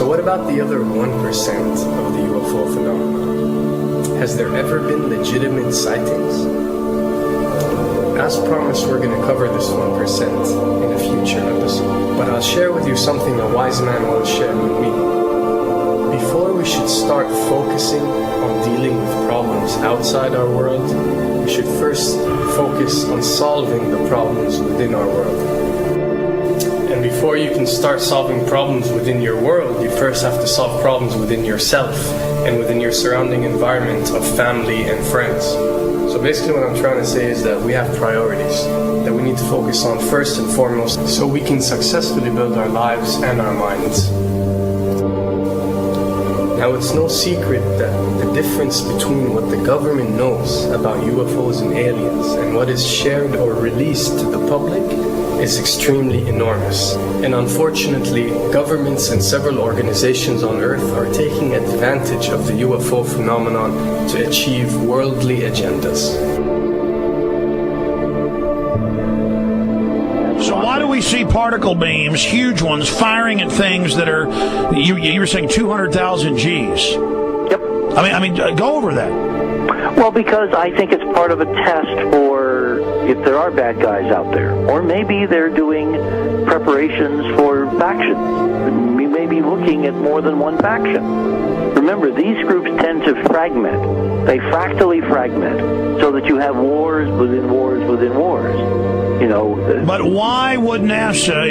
So what about the other 1% of the UFO phenomenon? Has there ever been legitimate sightings? As promised, we're going to cover this 1% in a future episode. But I'll share with you something a wise man once shared with me. Before we should start focusing on dealing with problems outside our world, we should first focus on solving the problems within our world. And before you can start solving problems within your world, you first have to solve problems within yourself and within your surrounding environment of family and friends. So basically what I'm trying to say is that we have priorities that we need to focus on first and foremost so we can successfully build our lives and our minds. Now, it's no secret that the difference between what the government knows about UFOs and aliens and what is shared or released to the public is extremely enormous. And unfortunately, governments and several organizations on Earth are taking advantage of the UFO phenomenon to achieve worldly agendas. We see particle beams, huge ones, firing at things that are, you were saying 200,000 Gs. Yep. I mean, go over that. Well, because I think it's part of a test for if there are bad guys out there. Or maybe they're doing preparations for factions. We may be looking at more than one faction. Remember, these groups tend to fragment. They fractally fragment so that you have wars within wars within wars. You know. But why would NASA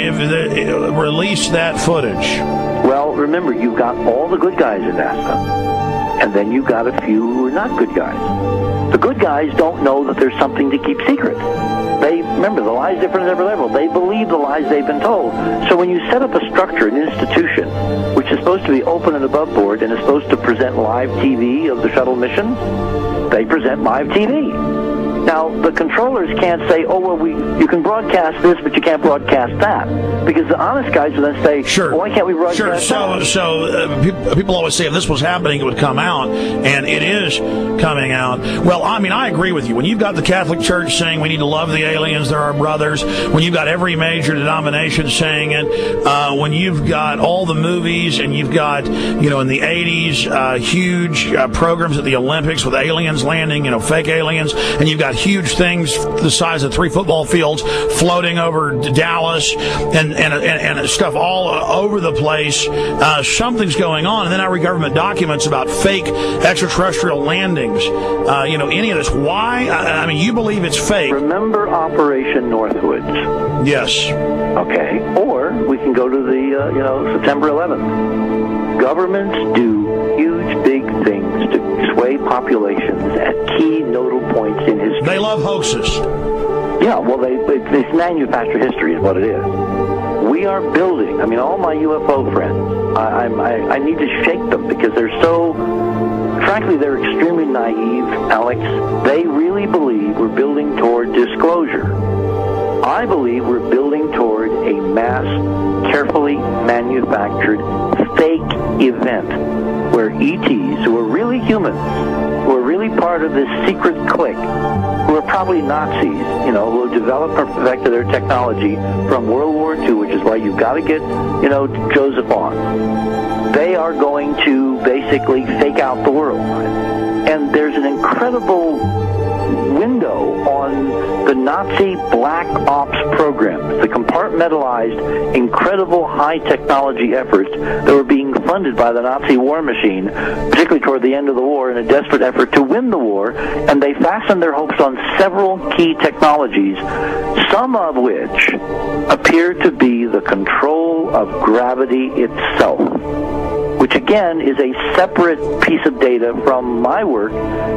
release that footage? Well, remember, you've got all the good guys in NASA, and then you've got a few who are not good guys. The good guys don't know that there's something to keep secret. Remember, the lie's different at every level. They believe the lies they've been told. So when you set up a structure, an institution, which is supposed to be open and above board and is supposed to present live TV of the shuttle missions, they present live TV. Now, the controllers can't say, oh, well, you can broadcast this, but you can't broadcast that. Because the honest guys will then say, sure. Well, why can't we broadcast that? So people always say if this was happening, it would come out, and it is coming out. Well, I mean, I agree with you. When you've got the Catholic Church saying we need to love the aliens, they're our brothers, when you've got every major denomination saying it, when you've got all the movies, and you've got, in the 80s, huge programs at the Olympics with aliens landing, fake aliens, and you've got huge things the size of 3 football fields floating over Dallas and stuff all over the place. Something's going on. And then I read government documents about fake extraterrestrial landings. Any of this. Why? I mean, you believe it's fake. Remember Operation Northwoods? Yes. Okay. Or we can go to the, September 11th. Governments do huge, big things to sway populations at key nodal points in history. They love hoaxes. Yeah, well, they manufacture history is what it is. We are building, all my UFO friends, I need to shake them because they're so, frankly, they're extremely naive, Alex. They really believe we're building toward disclosure. I believe we're building toward a mass, carefully manufactured fake event where ETs, who are really humans, who are really part of this secret clique, who are probably Nazis, who have developed and perfected their technology from World War II, which is why you've got to get, Joseph on. They are going to basically fake out the world. And there's an incredible window on the Nazi black ops programs, the compartmentalized, incredible high technology efforts that were being funded by the Nazi war machine, particularly toward the end of the war in a desperate effort to win the war, and they fastened their hopes on several key technologies, some of which appear to be the control of gravity itself, which again is a separate piece of data from my work,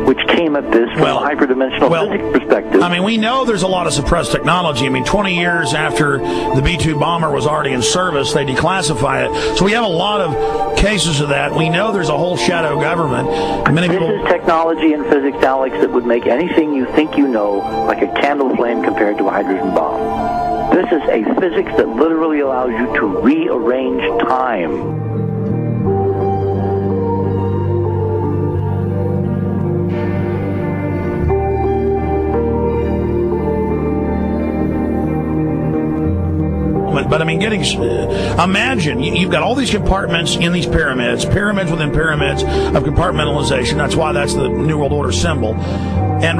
which came at this from a hyperdimensional physics perspective. I mean, we know there's a lot of suppressed technology. 20 years after the B-2 bomber was already in service, they declassify it. So we have a lot of cases of that. We know there's a whole shadow government. This is technology and physics, Alex, that would make anything you think you know like a candle flame compared to a hydrogen bomb. This is a physics that literally allows you to rearrange time. experiment. But I mean, imagine you've got all these compartments in these pyramids within pyramids of compartmentalization. That's why that's the New World Order symbol. And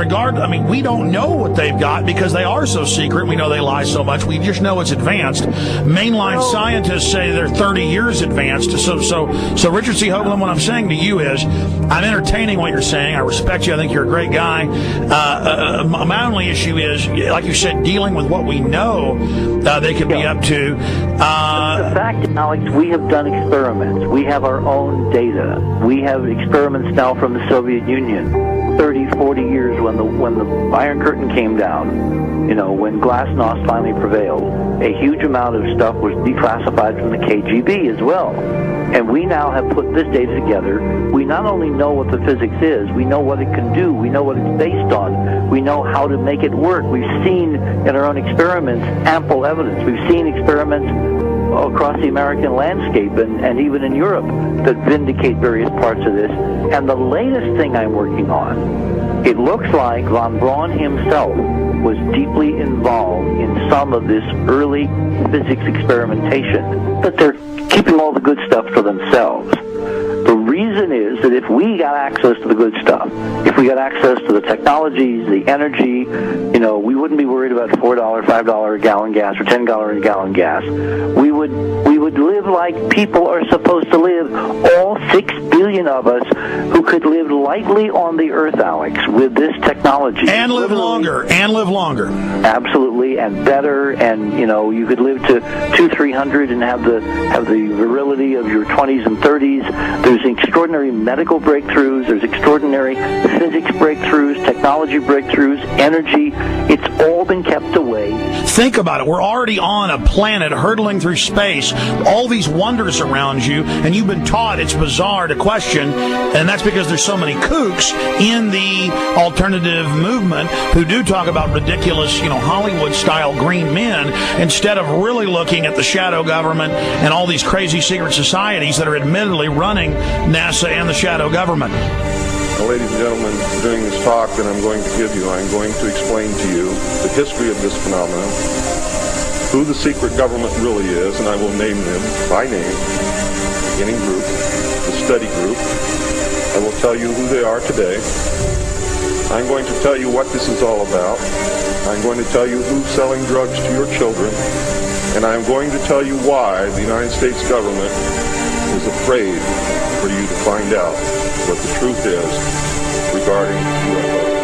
we don't know what they've got because they are so secret. We know they lie so much. We just know it's advanced. Mainline scientists say they're 30 years advanced. So Richard C. Hoagland, what I'm saying to you is, I'm entertaining what you're saying. I respect you. I think you're a great guy. My only issue is, like you said, dealing with what we know they could be up to. The fact, Alex, we have done experiments. We have our own data. We have experiments now from the Soviet Union. 30, 40 years when the Iron Curtain came down, when Glasnost finally prevailed, a huge amount of stuff was declassified from the KGB as well. And we now have put this data together. We not only know what the physics is, we know what it can do, we know what it's based on, we know how to make it work. We've seen in our own experiments ample evidence. We've seen experiments across the American landscape and even in Europe that vindicate various parts of this. And the latest thing I'm working on, it looks like von Braun himself was deeply involved in some of this early physics experimentation, but they're keeping all the good stuff for themselves. The reason is that if we got access to the good stuff, if we got access to the technologies, the energy, we wouldn't be worried about $4, $5 a gallon gas or $10 a gallon gas. We would live like people are supposed to live, all 6 billion of us who could live lightly on the earth, Alex, with this technology. And live longer. Absolutely, and better, and you could live to 200-300 and have the virility of your 20s and 30s. There's extraordinary medical breakthroughs, there's extraordinary physics breakthroughs, technology breakthroughs, energy. It's all been kept away. Think about it. We're already on a planet hurtling through space, all these wonders around you, and you've been taught it's bizarre to question, and that's because there's so many kooks in the alternative movement who do talk about ridiculous, Hollywood-style green men, instead of really looking at the shadow government and all these crazy secret societies that are admittedly running NASA and the shadow government. Now, ladies and gentlemen, during this talk that I'm going to give you, I'm going to explain to you the history of this phenomenon, who the secret government really is, and I will name them by name, the beginning group, the study group. I will tell you who they are today. I'm going to tell you what this is all about. I'm going to tell you who's selling drugs to your children, and I'm going to tell you why the United States government is afraid for you to find out what the truth is regarding UFOs.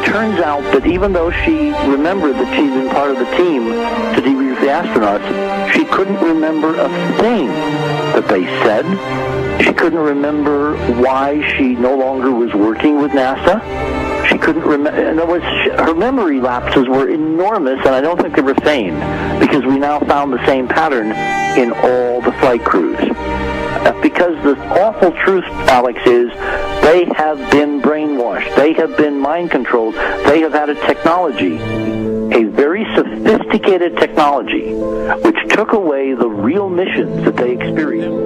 Turns out that even though she remembered that she'd been part of the team to debrief the astronauts, she couldn't remember a thing that they said. She couldn't remember why she no longer was working with NASA. She couldn't remember. In other words, her memory lapses were enormous, and I don't think they were feigned, because we now found the same pattern in all the flight crews. Because the awful truth, Alex, is they have been brainwashed. They have been mind controlled. They have had a technology, a very sophisticated technology, which took away the real missions that they experienced.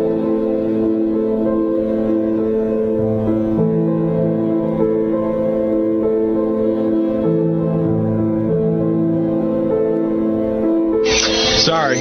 Sorry.